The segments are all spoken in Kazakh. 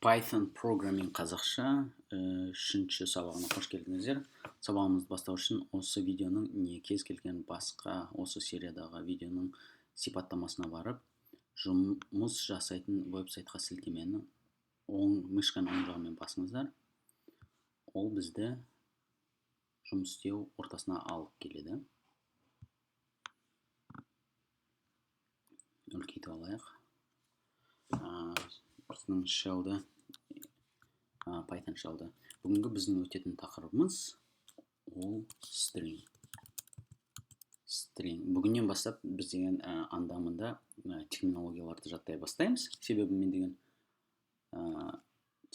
Python Programming қазақша үшінші сабағына қош келдіңіздер. Сабағымызды бастау үшін осы видеоның не кез келген басқа осы сериядағы видеоның сипаттамасына барып, жұмыс жасайтын веб-сайтқа сілтемені мышканың оң жағымен басыңыздар. Ол бізді жұмыс істеу ортасына алып келеді. Үлкейтіп алайық. Біздің shell'ды Python shell'ды. Бүгінгі біздің өтетін тақырыбымыз ол string. Бүгіннен бастап біз деген андамында терминологияларды жаттай бастаймыз. Себебі мен деген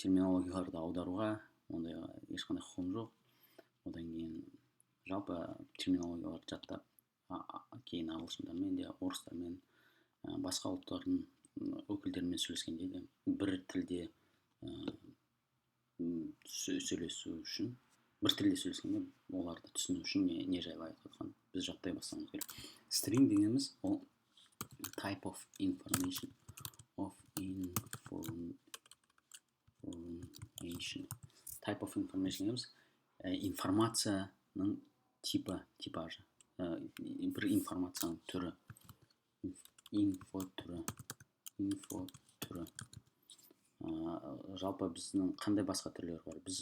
терминологияларды аударуға ондай ешқандай құқығым жоқ. Одан кейін жалпы терминологияларды жаттап, кейін ағылшындармен де, орыстармен, басқа ұлттардың өкілдерімен сөйлескенде де бір тілде сөйлесу үшін, бір тілде сөйлескенде оларды түсіну үшін не жайлы айтып жатқан біз жаттай бастауымыз керек. String дегеніміз ол type of information type of information дегеніміз информацияның типажы, бір информацияның түрі, инфо түрі. Жалпы біздің қандай басқа түрлер бар? Біз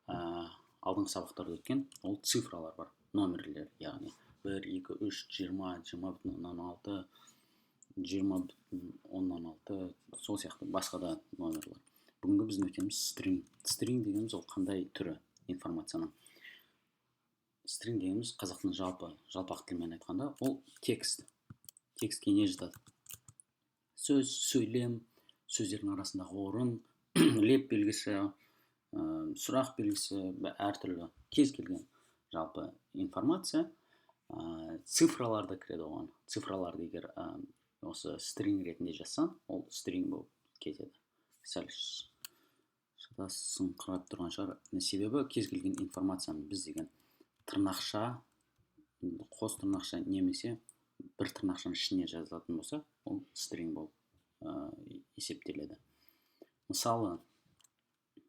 алдыңғы сабақтарда өткен ол цифралар бар, номерлер, яғни 1, 2, 3, 20, 20,16, 20,16, сол сияқты басқа да номерлер. Бүгінгі біздің өтеміз string. String дегеніміз ол қандай түрі информацияның? String дегеніміз қазақтың жалпақ тілмен айтқанда ол текст. Текстке не жатады? Сөз, сөйлем, сөздердің арасындағы орын, леп белгісі, сұрақ белгісі, әртүрлі кез келген жалпы информация. Цифраларды кіреді оған. Цифраларды егер осы string ретінде жазсаң, ол string болып кетеді. Сәл сыңқырап тұрған шығар. Себебі кез келген информацияны біз деген тырнақша, қос тырнақша немесе бір тырнақшаның ішіне жазылатын болса, ол string болып есептеледі. Мысалы,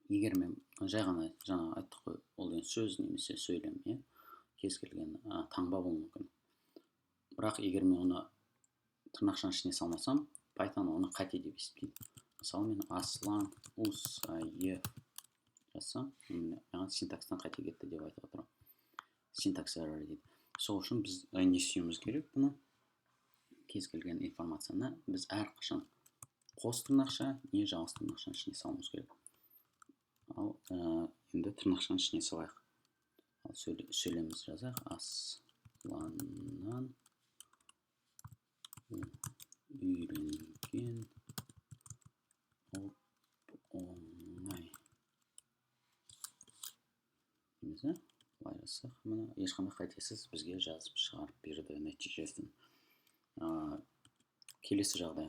егер мен жай ғана жаңа айттық қой, ол деген сөз немесе сөйлем, кез келген таңба болуы мүмкін. Бірақ егер мен оны тырнақшаның ішіне салмасам, Python оны қате деп есептейді. Мысалы, мен Аслан Усаев жазсам, маған синтакстан қате кетті деп айтып отыр. Синтакс error дейді. Сол үшін біз не істеуіміз керек бұны? Кез келген информацияны біз әрқашан қос тырнақша, не жалғыз тырнақшаның ішіне салуымыз керек. Ал енді тырнақшаның ішіне салайық. Ал сөйлеміміз жазайық. Асланнан үйренген оңай. Деміз, былай жасақ, мына ешқандай қатесіз бізге жазып шығарып берді нәтижесін. Келесі жағдай.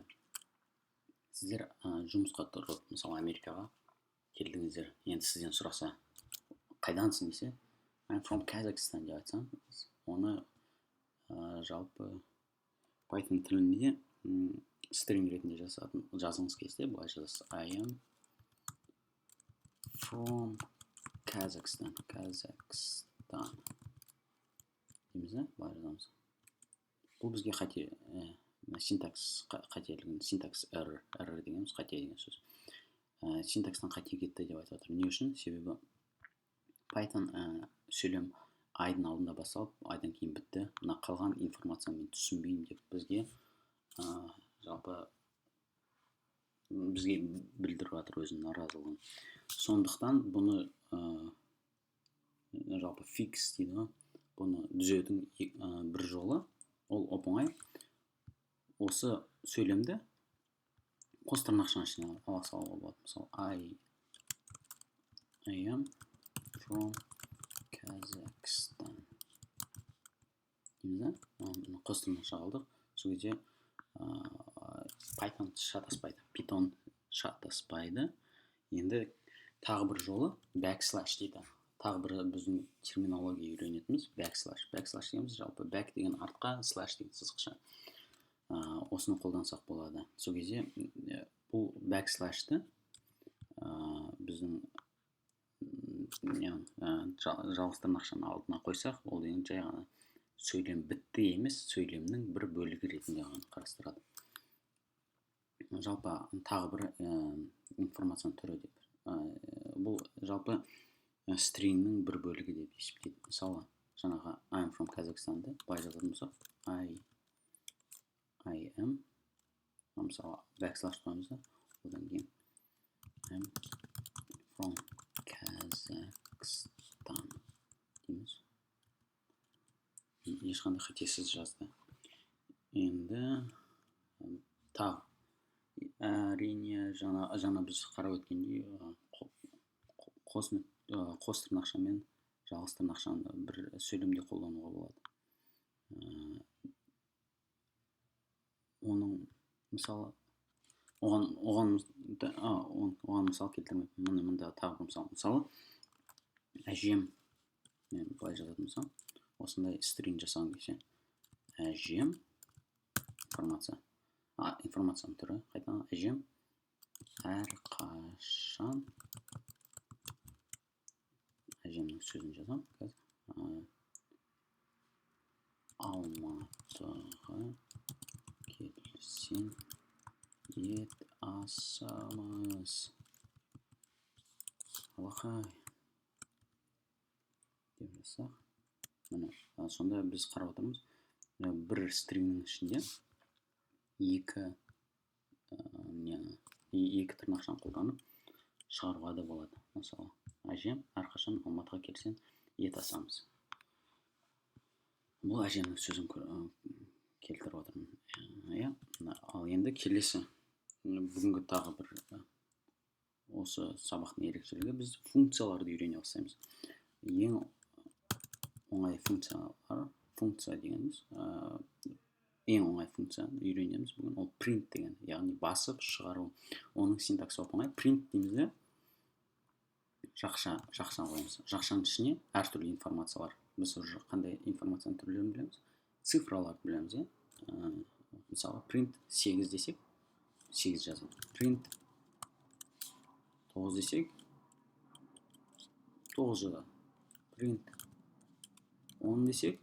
Сіздер жұмысқа тұрып, мысалы Америкаға келдіңіздер. Енді сізден сұраса, қайдансың десе, I'm from Kazakhstan деп айтсаң, оны жалпы Python тілінде string ретінде жазыңыз кезде былай жазасыз. I am from Kazakhstan. Деміз, былай жазамыз. Бұл бізге қате, синтакс қателігін, синтакс error дегеніміз қате деген сөз. Синтакстан қате кетті деп айтып отыр. Не үшін? Себебі Python сөйлем айдың алдында басталып, айдан кейін бітті. Мына қалған информацияны мен түсінбеймін деп бізге жалпы бізге білдіріп жатыр өзінің наразылығын. Сондықтан бұны жалпы fix дейді, бұны түзеудің бір жолы ол оп-оңай. Осы сөйлемді қос тырнақшаның ішіне ала салуға болады. Мысалы, I am from Kazakhstan. Деміз, қос тырнақша алдық. Сол кезде Python шатаспайды, Python шатаспайды. Енді тағы бір жолы backslash дейді. Тағы бір біздің терминология үйренетіміз backslash. Backslash дегеніміз жалпы back деген артқа, slash деген сызықша. Осыны қолдансақ болады. Сол кезде бұл backslash'ты біздің жалғыз тырнақшаны алдына қойсақ, ол деген жай ғана сөйлем бітті емес, сөйлемнің бір бөлігі ретінде ғана қарастырады. Жалпы тағы бір информацияның түрі деп. Бұл жалпы стрингнің бір бөлігі деп есептейді. Мысалы, жаңағы I'm from Kazakhstan'ды былай жазатын болсақ, I am, мысалы, бэкслаш қойыңыз, одан кейін I'm from Kazakhstan дейміз. Ешқандай қатесіз жазды. Енді тағы әрине жаңа біз қарап өткендей қос тырнақша мен жалғыз тырнақшаны бір сөйлемде қолдануға болады. Оның мысалы оған мысал келтірмеймін. Мұнда тағы мысалы әжем, мен былай жазатын болсам, осындай стринг жасағым келсе, әжем информацияның түрі қайтадан әжем әрқашан әжемнің сөзін жазам. Алматыға келсең ет асамыз. Алақай деп жазсақ, міне сонда біз қарап отырмыз, бір стрингнің ішінде екі тырнақшаны қолданып шығаруға да болады. Мысалы, әжем әрқашан Алматыға келсең ет асамыз. Бұл әжемнің сөзін келтіріп отырмын. Ал енді келесі, бүгінгі тағы бір осы сабақтың ерекшелігі, біз функцияларды үйрене бастаймыз. Ең оңай функция дегеніміз, ең оңай функцияны үйренеміз бүгін, ол print деген, яғни басып шығару. Оның синтаксы оңай. Print деймізде жақша қоямыз. Жақшаның ішіне әртүрлі информациялар. Біз уже қандай информацияның түрлерін білеміз? Цифраларды білеміз. Мысалы, print 8 десек, 8 жазады. Print 9 десек, 9 жазады. Print 10 десек,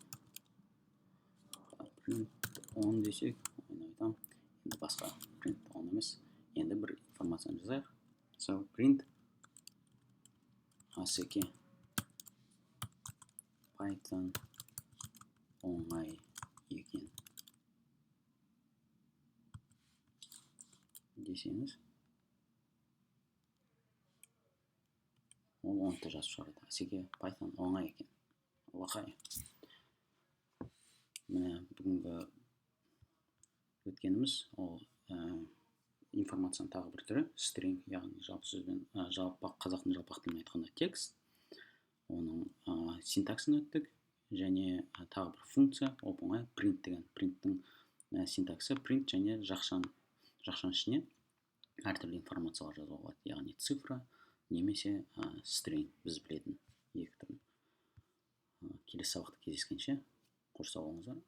print 10 десек, енді басқа print 10 емес, енді бір информацияны жазайық. So, print асеке Python оңай екен десеңіз, ол 10-ты жазып шығарады. Асеке Python оңай екен. Алақай. Міне бүгінгі өткеніміз ол информацияның тағы бір түрі, string, яғни жалпы сөзбен, қазақтың жалпақ тілімен айтқанда текст. Оның синтаксын өттік, және тағы бір функция, оп оңай, print деген. Prinттің синтаксы print және жақшаның ішіне әртүрлі информациялар жазуға болады, яғни цифра немесе string, біз білетін екі түрін. Келесі сабақта кездескенше, қош сау болыңыздар.